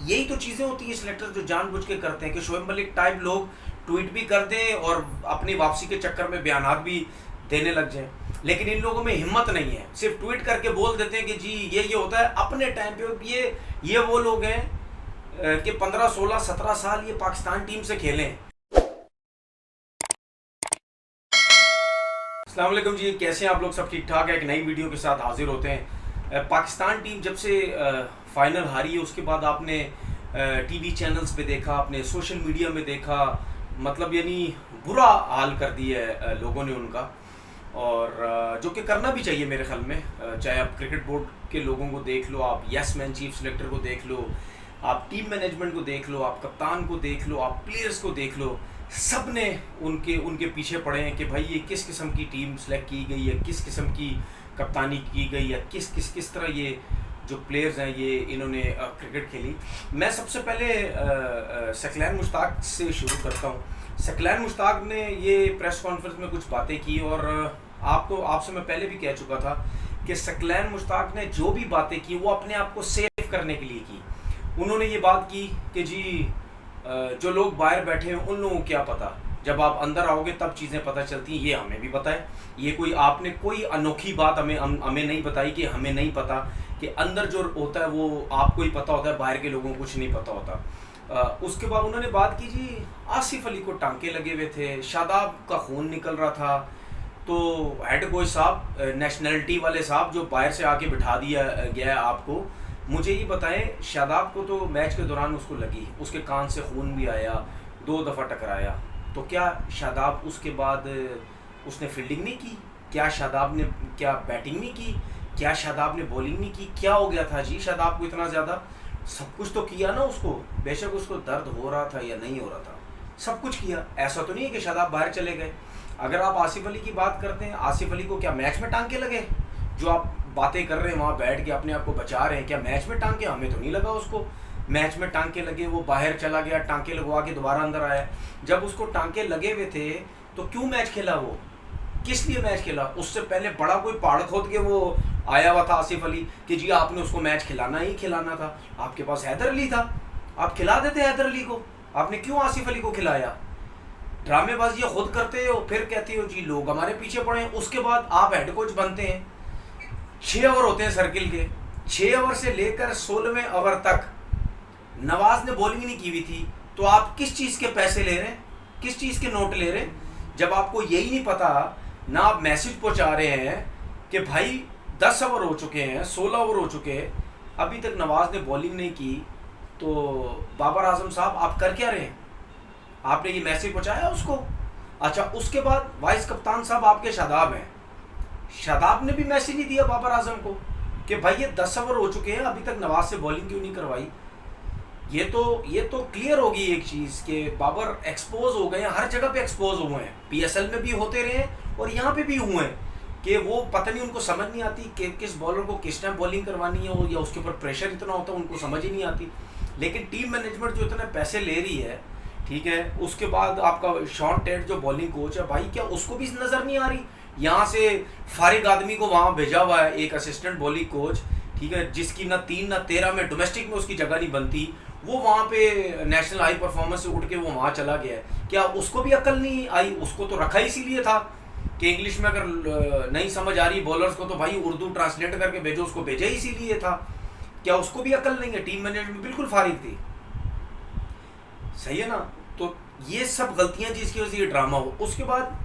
यही तो चीज़ें होती हैं सिलेक्टर जो जानबूझ के करते हैं कि शोएब मलिक टाइप लोग ट्वीट भी कर दें और अपनी वापसी के चक्कर में बयानात भी देने लग जाएं। लेकिन इन लोगों में हिम्मत नहीं है, सिर्फ ट्वीट करके बोल देते हैं कि जी ये होता है। अपने टाइम पे ये वो लोग हैं कि 15 16 17 साल ये पाकिस्तान टीम से खेले हैं। अस्सलाम वालेकुम जी, कैसे हैं आप लोग? सब ठीक ठाक है? एक नई वीडियो के साथ हाजिर होते हैं। पाकिस्तान टीम जब से फाइनल हारी है उसके बाद आपने टीवी चैनल्स पे देखा, आपने सोशल मीडिया में देखा, मतलब यानी बुरा हाल कर दिया है लोगों ने उनका। और जो कि करना भी चाहिए मेरे ख्याल में। चाहे आप क्रिकेट बोर्ड के लोगों को देख लो, आप यस मैन चीफ सिलेक्टर को देख लो, आप टीम मैनेजमेंट को देख लो, आप कप्तान को देख लो, आप प्लेयर्स को देख लो, सब ने उनके पीछे पड़े हैं कि भाई ये किस किस्म की टीम सेलेक्ट की गई है, किस किस्म की कप्तानी की गई है, किस तरह ये जो प्लेयर्स हैं ये इन्होंने क्रिकेट खेली। मैं सबसे पहले सकलैन मुश्ताक से शुरू करता हूँ। सकलैन मुश्ताक ने ये प्रेस कॉन्फ्रेंस में कुछ बातें की और आपसे मैं पहले भी कह चुका था कि सकलैन मुश्ताक ने जो भी बातें की वो अपने आप को सेव करने के लिए की। उन्होंने ये बात की कि जी जो लोग बाहर बैठे हैं उन लोगों को क्या पता, जब आप अंदर आओगे तब चीज़ें पता चलती हैं। ये हमें भी पता है, ये आपने कोई अनोखी बात हमें नहीं बताई कि हमें नहीं पता कि अंदर जो होता है वो आपको ही पता होता है, बाहर के लोगों को कुछ नहीं पता होता। उसके बाद उन्होंने बात की जी आसिफ अली को टांके लगे हुए थे, शादाब का खून निकल रहा था, तो हेड कोच साहब, नेशनलिटी वाले साहब जो बाहर से आके बिठा दिया गया है आपको, मुझे ये बताएं शादाब को तो मैच के दौरान उसको लगी, उसके कान से खून भी आया, 2 दफ़ा टकराया, तो क्या शादाब उसके बाद उसने फील्डिंग नहीं की? क्या शादाब ने बैटिंग नहीं की? क्या शादाब ने बॉलिंग नहीं की? क्या हो गया था जी शादाब को इतना ज़्यादा? सब कुछ तो किया ना उसको, बेशक उसको दर्द हो रहा था या नहीं हो रहा था, सब कुछ किया। ऐसा तो नहीं है कि शादाब बाहर चले गए। अगर आप आसिफ अली की बात करते हैं, आसिफ अली को क्या मैच में टांके लगे? जो आप बातें कर रहे हैं वहाँ बैठ के अपने आप को बचा रहे हैं, क्या मैच में टांके? हमें तो नहीं लगा उसको मैच में टांके लगे। वो बाहर चला गया, टांके लगवा के दोबारा अंदर आया। जब उसको टांके लगे हुए थे तो क्यों मैच खेला? वो किस लिए मैच खेला? उससे पहले बड़ा कोई पहाड़ खोद के वो आया हुआ था आसिफ अली कि जी आपने उसको मैच खिलाना ही खिलाना था। आपके पास हैदर अली था, आप खिला देते हैदर अली को, आपने क्यों आसिफ अली को खिलाया? ड्रामेबाजी खुद करते हो, फिर कहते हो जी लोग हमारे पीछे पड़े हैं। उसके बाद आप हेड कोच बनते हैं, 6 ओवर होते हैं सर्किल के, 6 ओवर से लेकर 16वें ओवर तक नवाज ने बॉलिंग नहीं की हुई थी, तो आप किस चीज़ के पैसे ले रहे हैं, किस चीज़ के नोट ले रहे हैं? जब आपको यही नहीं पता, ना आप मैसेज पहुंचा रहे हैं कि भाई 10 ओवर हो चुके हैं, 16 ओवर हो चुके हैं, अभी तक नवाज ने बॉलिंग नहीं की, तो बाबर आजम साहब आप कर क्या रहे हैं? आपने ये मैसेज पहुंचाया उसको? अच्छा, उसके बाद वाइस कप्तान साहब आपके शादाब हैं, शादाब ने भी मैसेज नहीं दिया बाबर आजम को कि भाई ये 10 ओवर हो चुके हैं, अभी तक नवाज से बॉलिंग क्यों नहीं करवाई? ये तो क्लियर होगी एक चीज़ कि बाबर एक्सपोज हो गए हैं, हर जगह पे एक्सपोज हुए हैं, पीएसएल में भी होते रहे हैं और यहाँ पे भी हुए हैं कि वो पता नहीं, उनको समझ नहीं आती कि किस बॉलर को किस टाइम बॉलिंग करवानी है, या उसके ऊपर प्रेशर इतना होता है उनको समझ ही नहीं आती। लेकिन टीम मैनेजमेंट जो इतने पैसे ले रही है, ठीक है, उसके बाद आपका शॉन टेट जो बॉलिंग कोच है, भाई क्या उसको भी नज़र नहीं आ रही? यहाँ से फारिग आदमी को वहाँ भेजा हुआ है एक असिस्टेंट बॉलिंग कोच, ठीक है, जिसकी ना 3 ना 13 में डोमेस्टिक में उसकी जगह नहीं बनती, वो वहाँ पे नेशनल हाई परफॉर्मेंस से उठ के वो वहाँ चला गया है। क्या उसको भी अकल नहीं आई? उसको तो रखा इसीलिए था कि इंग्लिश में अगर नहीं समझ आ रही बॉलर्स को तो भाई उर्दू ट्रांसलेट करके भेजो, उसको भेजा ही इसीलिए था। क्या उसको भी अकल नहीं है? टीम मैनेजमेंट बिल्कुल फारिग थी, सही है ना? तो ये सब गलतियाँ जिसकी वजह से ये ड्रामा हो। उसके बाद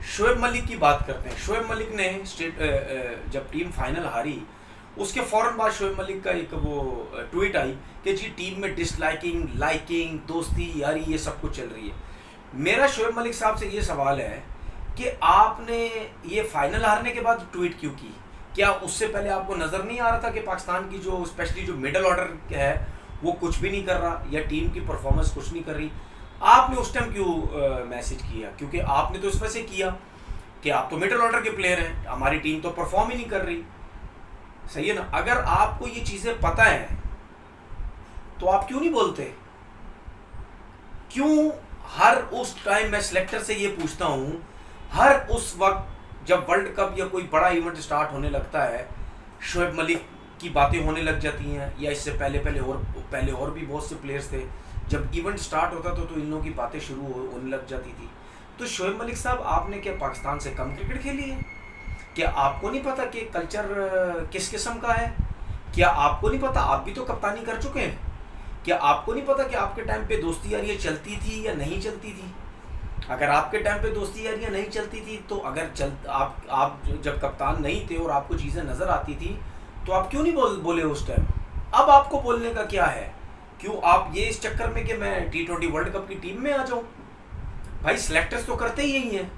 शोएब मलिक की बात करते हैं। शोएब मलिक ने जब टीम फाइनल हारी उसके फ़ौरन बाद शोएब मलिक का एक वो ट्वीट आई कि जी टीम में डिसलाइकिंग, लाइकिंग, दोस्ती, यारी ये सब कुछ चल रही है। मेरा शोएब मलिक साहब से ये सवाल है कि आपने ये फाइनल हारने के बाद ट्वीट क्यों की? क्या उससे पहले आपको नज़र नहीं आ रहा था कि पाकिस्तान की जो स्पेशली जो मिडल ऑर्डर है वो कुछ भी नहीं कर रहा, या टीम की परफॉर्मेंस कुछ नहीं कर रही? आपने उस टाइम क्यों मैसेज किया? क्योंकि आपने तो इस वजह से किया कि आप तो मिडल ऑर्डर के प्लेयर हैं, हमारी टीम तो परफॉर्म ही नहीं कर रही, सही है ना? अगर आपको ये चीज़ें पता है तो आप क्यों नहीं बोलते? क्यों हर उस टाइम, मैं सिलेक्टर से ये पूछता हूँ, हर उस वक्त जब वर्ल्ड कप या कोई बड़ा इवेंट स्टार्ट होने लगता है, शोएब मलिक की बातें होने लग जाती हैं, या इससे पहले और भी बहुत से प्लेयर्स थे। जब इवेंट स्टार्ट होता तो इन लोगों की बातें शुरू होने लग जाती थी। तो शोएब मलिक साहब, आपने क्या पाकिस्तान से कम क्रिकेट खेली है? क्या आपको नहीं पता कि कल्चर किस किस्म का है? क्या आपको नहीं पता? आप भी तो कप्तानी कर चुके हैं। क्या आपको नहीं पता कि आपके टाइम पे दोस्ती यारियाँ चलती थी या नहीं चलती थी? अगर आपके टाइम पे दोस्ती यारियाँ नहीं चलती थी तो आप जब कप्तान नहीं थे और आपको चीज़ें नज़र आती थी तो आप क्यों नहीं बोले उस टाइम? अब आपको बोलने का क्या है? क्यों आप ये इस चक्कर में कि मैं T20 वर्ल्ड कप की टीम में आ जाऊं? भाई सिलेक्टर्स तो करते ही यही हैं।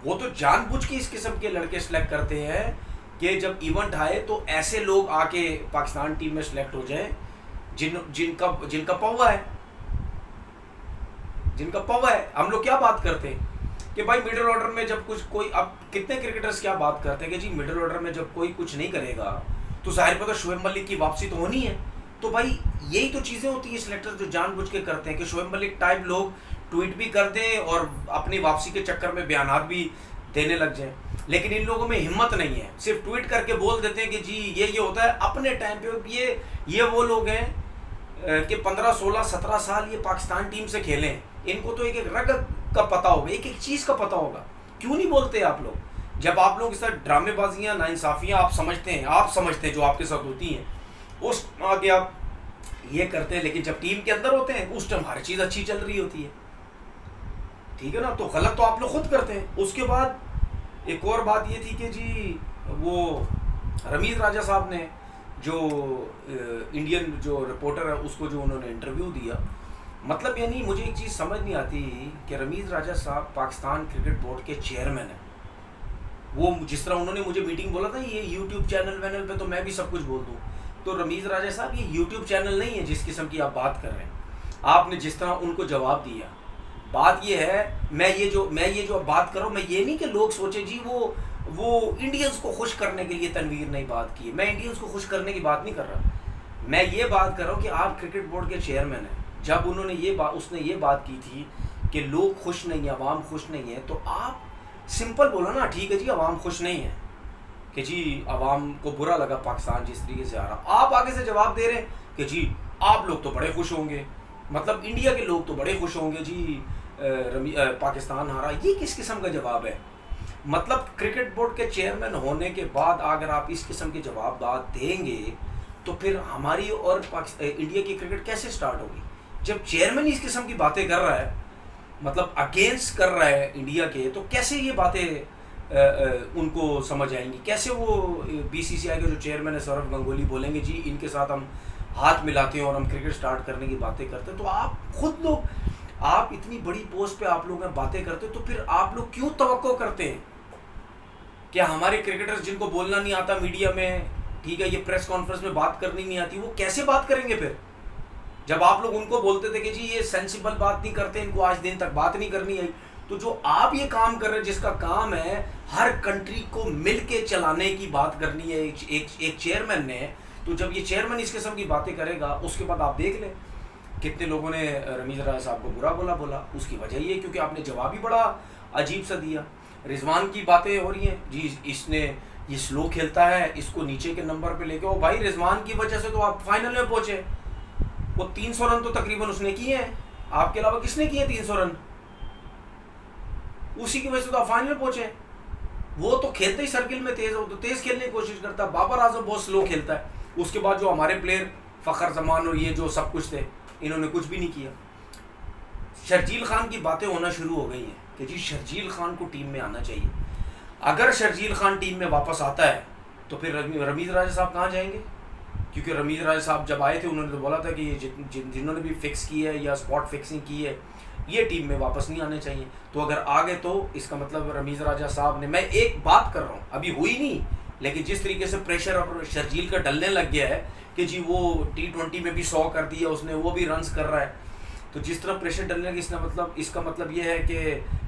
वो तो जानबूझ के इस किस्म के लड़के सिलेक्ट करते हैं कि जब इवेंट आए तो ऐसे लोग आके पाकिस्तान टीम में सिलेक्ट हो जाएं जिनका पौवा है, जिनका पौवा है। हम लोग क्या बात करते हैं कि भाई मिडिल ऑर्डर में जब कोई अब कितने क्रिकेटर्स क्या बात करते हैं कि जी मिडिल ऑर्डर में जब कोई कुछ नहीं करेगा तो जाहिर पता शोएब मलिक की वापसी तो होनी है। तो भाई यही तो चीज़ें होती है सिलेक्टर जो जानबूझ के करते हैं कि शोएब मलिक टाइप लोग ट्वीट भी कर दें और अपनी वापसी के चक्कर में बयानात भी देने लग जाएं। लेकिन इन लोगों में हिम्मत नहीं है, सिर्फ ट्वीट करके बोल देते हैं कि जी ये होता है। अपने टाइम पे ये वो लोग हैं कि 15, 16, 17 साल ये पाकिस्तान टीम से खेले हैं। इनको तो एक एक रग का पता होगा, एक एक चीज़ का पता होगा। क्यों नहीं बोलते आप लोग? जब आप लोग इस तरह ड्रामेबाजियाँ, नाइंसाफ़ियाँ आप समझते हैं जो आपके साथ होती हैं, उस आगे आप ये करते हैं। लेकिन जब टीम के अंदर होते हैं उस टाइम हर चीज़ अच्छी चल रही होती है, ठीक है ना? तो गलत तो आप लोग खुद करते हैं। उसके बाद एक और बात ये थी कि जी वो रमीज़ राजा साहब ने जो इंडियन जो रिपोर्टर है उसको जो उन्होंने इंटरव्यू दिया, मतलब यानी मुझे एक चीज़ समझ नहीं आती कि रमीज़ राजा साहब पाकिस्तान क्रिकेट बोर्ड के चेयरमैन हैं। वो जिस तरह उन्होंने मुझे मीटिंग बोला था ये यूट्यूब चैनल वैनल पे तो मैं भी सब कुछ बोल दूँ, तो रमीज़ राजा साहब ये यूट्यूब चैनल नहीं है जिस किस्म की आप बात कर रहे हैं। आपने जिस तरह उनको जवाब दिया, बात ये है, मैं ये जो बात कर रहा हूँ, मैं ये नहीं कि लोग सोचे जी वो इंडियंस को खुश करने के लिए तनवीर ने बात की है। मैं इंडियंस को खुश करने की बात नहीं कर रहा। मैं ये बात कर रहा हूँ कि आप क्रिकेट बोर्ड के चेयरमैन हैं। जब उन्होंने उसने ये बात की थी कि लोग खुश नहीं है, आवाम खुश नहीं है, तो आप सिंपल बोलो ना, ठीक है जी आवाम खुश नहीं है कि जी आवाम को बुरा लगा पाकिस्तान जिस तरीके से आ रहा। आप आगे से जवाब दे रहे हैं कि जी आप लोग तो बड़े खुश होंगे, मतलब इंडिया के लोग तो बड़े खुश होंगे जी पाकिस्तान हारा। ये किस किस्म का जवाब है? मतलब क्रिकेट बोर्ड के चेयरमैन होने के बाद अगर आप इस किस्म के जवाब देंगे तो फिर हमारी और इंडिया की क्रिकेट कैसे स्टार्ट होगी? जब चेयरमैन इस किस्म की बातें कर रहा है, मतलब अगेंस्ट कर रहा है इंडिया के, तो कैसे ये बातें उनको समझ आएंगी? कैसे वो बीसीसीआई के जो चेयरमैन है सौरव गंगोली बोलेंगे जी इनके साथ हम हाथ मिलाते हैं और हम क्रिकेट स्टार्ट करने की बातें करते हैं? तो आप खुद लोग, आप इतनी बड़ी पोस्ट पे आप लोग बातें करते हो, तो फिर आप लोग क्यों तवक्को करते हैं कि हमारे क्रिकेटर्स जिनको बोलना नहीं आता मीडिया में, ठीक है, ये प्रेस कॉन्फ्रेंस में बात करनी नहीं आती, वो कैसे बात करेंगे फिर? जब आप लोग उनको बोलते थे कि जी ये सेंसिबल बात नहीं करते, इनको आज दिन तक बात नहीं करनी आई, तो जो आप ये काम कर रहे हैं जिसका काम है हर कंट्री को मिल के चलाने की बात करनी है एक चेयरमैन ने, तो जब ये चेयरमैन इस किस्म की बातें करेगा उसके बाद आप देख लें कितने लोगों ने रमीज़ राजा साहब को बुरा बोला। उसकी वजह ये क्योंकि आपने जवाब ही बड़ा अजीब सा दिया। रिजवान की बातें हो रही हैं जी, इसने ये स्लो खेलता है, इसको नीचे के नंबर पे लेके। ओ भाई, रिजवान की वजह से तो आप फाइनल में पहुंचे। वो 300 रन तो तकरीबन उसने किए हैं, आपके अलावा किसने किए 300 रन? उसी की वजह से तो आप फाइनल में पहुंचे। वो तो खेलते ही सर्किल में तेज हो, तो तेज खेलने की कोशिश करता है। बाबर आजम बहुत स्लो खेलता है। उसके बाद जो हमारे प्लेयर फ़खर जमान और ये जो सब कुछ थे, इन्होंने कुछ भी नहीं किया। शर्जील खान की बातें होना शुरू हो गई हैं कि जी शर्जील खान को टीम में आना चाहिए। अगर शर्जील खान टीम में वापस आता है तो फिर रमीज़ राजा साहब कहाँ जाएंगे? क्योंकि रमीज़ राजा साहब जब आए थे उन्होंने तो बोला था कि ये जिन्होंने भी फिक्स की है या स्पॉट फिक्सिंग की है ये टीम में वापस नहीं आने चाहिए। तो अगर आ गए तो इसका मतलब रमीज़ राजा साहब ने, मैं एक बात कर रहा हूँ, अभी हुई नहीं, लेकिन जिस तरीके से प्रेशर अब शर्जील का डलने लग गया है कि जी वो T20 में भी 100 कर दिया उसने, वो भी रन्स कर रहा है, तो जिस तरह प्रेशर डलने लगा इसका मतलब ये है कि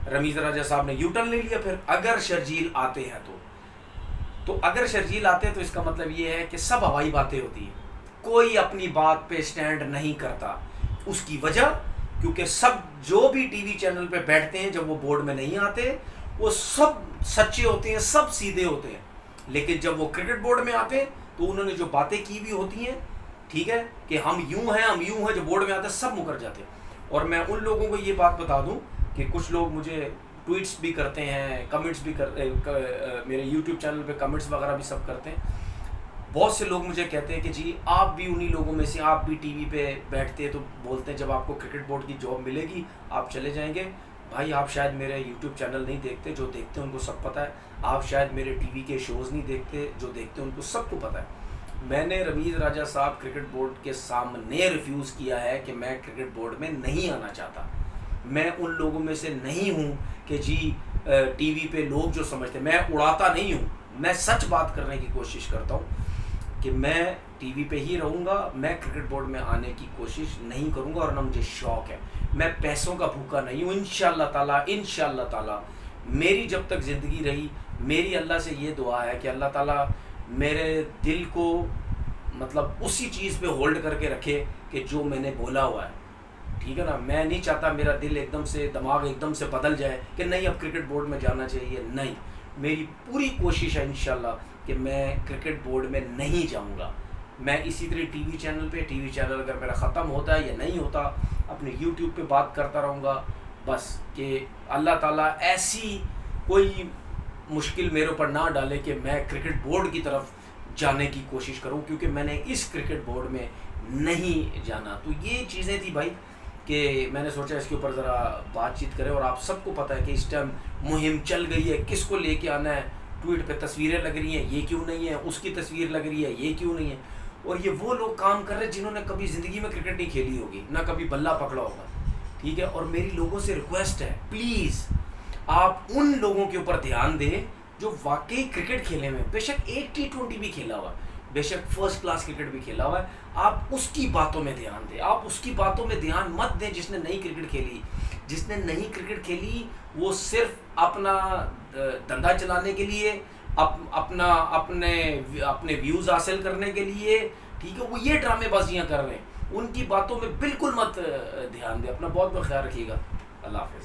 रमीज़ राजा साहब ने यू टर्न ले लिया। फिर अगर शर्जील आते हैं तो अगर शर्जील आते हैं तो इसका मतलब ये है कि सब हवाई बातें होती हैं, कोई अपनी बात पे स्टैंड नहीं करता। उसकी वजह क्योंकि सब जो भी टीवी चैनल पे बैठते हैं जब वो बोर्ड में नहीं आते वो सब सच्चे होते हैं, सब सीधे होते हैं, लेकिन जब वो क्रिकेट बोर्ड में आते हैं तो उन्होंने जो बातें की भी होती हैं, ठीक है, कि हम यूं हैं, जो बोर्ड में आते हैं सब मुकर जाते हैं। और मैं उन लोगों को ये बात बता दूं कि कुछ लोग मुझे ट्वीट्स भी करते हैं, कमेंट्स भी मेरे यूट्यूब चैनल पे कमेंट्स वगैरह भी सब करते हैं। बहुत से लोग मुझे कहते हैं कि जी आप भी उन्हीं लोगों में से, आप भी टीवी पे बैठते हैं तो बोलते हैं जब आपको क्रिकेट बोर्ड की जॉब मिलेगी आप चले जाएंगे। भाई आप शायद मेरे यूट्यूब चैनल नहीं देखते, जो देखते हैं उनको सब पता है। आप शायद मेरे टीवी के शोज़ नहीं देखते, जो देखते हैं उनको सबको पता है। मैंने रमीज़ राजा साहब क्रिकेट बोर्ड के सामने रिफ्यूज़ किया है कि मैं क्रिकेट बोर्ड में नहीं आना चाहता। मैं उन लोगों में से नहीं हूँ कि जी टीवी पे लोग जो समझते, मैं उड़ाता नहीं हूँ, मैं सच बात करने की कोशिश करता हूँ कि मैं टीवी पे ही रहूँगा। मैं क्रिकेट बोर्ड में आने की कोशिश नहीं करूँगा और ना मुझे शौक़ है। मैं पैसों का भूखा नहीं हूँ। इंशाअल्लाह ताला मेरी जब तक ज़िंदगी रही, मेरी अल्लाह से ये दुआ है कि अल्लाह ताला मेरे दिल को मतलब उसी चीज़ पे होल्ड करके रखे कि जो मैंने बोला हुआ है, ठीक है ना। मैं नहीं चाहता मेरा दिल एकदम से, दिमाग एकदम से बदल जाए कि नहीं अब क्रिकेट बोर्ड में जाना चाहिए। नहीं, मेरी पूरी कोशिश है इंशाल्लाह कि मैं क्रिकेट बोर्ड में नहीं जाऊंगा। मैं इसी तरह टीवी चैनल अगर मेरा ख़त्म होता है या नहीं होता, अपने यूट्यूब पे बात करता रहूँगा। बस कि अल्लाह ताला ऐसी कोई मुश्किल मेरे ऊपर ना डाले कि मैं क्रिकेट बोर्ड की तरफ जाने की कोशिश करूं, क्योंकि मैंने इस क्रिकेट बोर्ड में नहीं जाना। तो ये चीज़ें थी भाई कि मैंने सोचा इसके ऊपर ज़रा बातचीत करें। और आप सबको पता है कि इस टाइम मुहिम चल गई है, किसको लेके आना है। ट्वीट पे तस्वीरें लग रही हैं, ये क्यों नहीं है, उसकी तस्वीर लग रही है, ये क्यों नहीं है। और ये वो लोग काम कर रहे हैं जिन्होंने कभी ज़िंदगी में क्रिकेट नहीं खेली होगी, ना कभी बल्ला पकड़ा होगा, ठीक है। और मेरी लोगों से रिक्वेस्ट है, प्लीज़ आप उन लोगों के ऊपर ध्यान दें जो वाकई क्रिकेट खेले में, बेशक एक T20 भी खेला हुआ, बेशक फर्स्ट क्लास क्रिकेट भी खेला हुआ है, आप उसकी बातों में ध्यान दें। आप उसकी बातों में ध्यान मत दें जिसने नहीं क्रिकेट खेली। जिसने नहीं क्रिकेट खेली वो सिर्फ अपना धंधा चलाने के लिए, अपने व्यूज़ हासिल करने के लिए, ठीक है, वो ये ड्रामेबाजियाँ कर रहे हैं। उनकी बातों में बिल्कुल मत ध्यान दें। अपना बहुत बहुत ख्याल रखिएगा। अल्लाह हाफ़िज़।